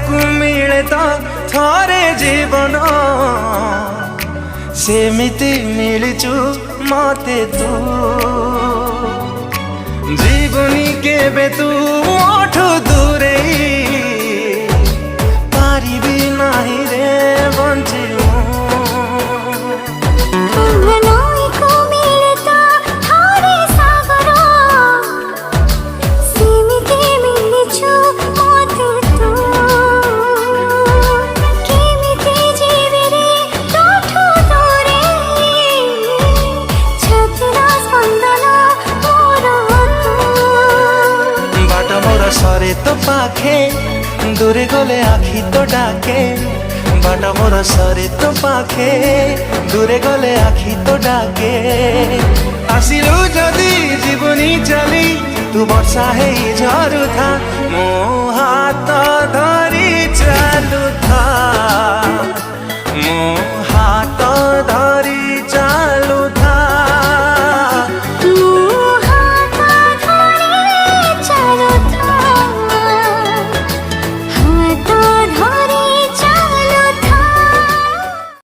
को मिले तो थोरे जीवन सेमिति मिलचु मते तू जीवनी केबे तू मोठु दूरे पारिबी नाही रे बंची सरे तो पाखे दूरे गले आखी तो डाके बाट मोर सरे तो पाखे दूरे गले आखी तो डाके आसिलु जदि जीवनी चली तू वर्षा है झरू था मो हाथ धरी चालू था मो हाथ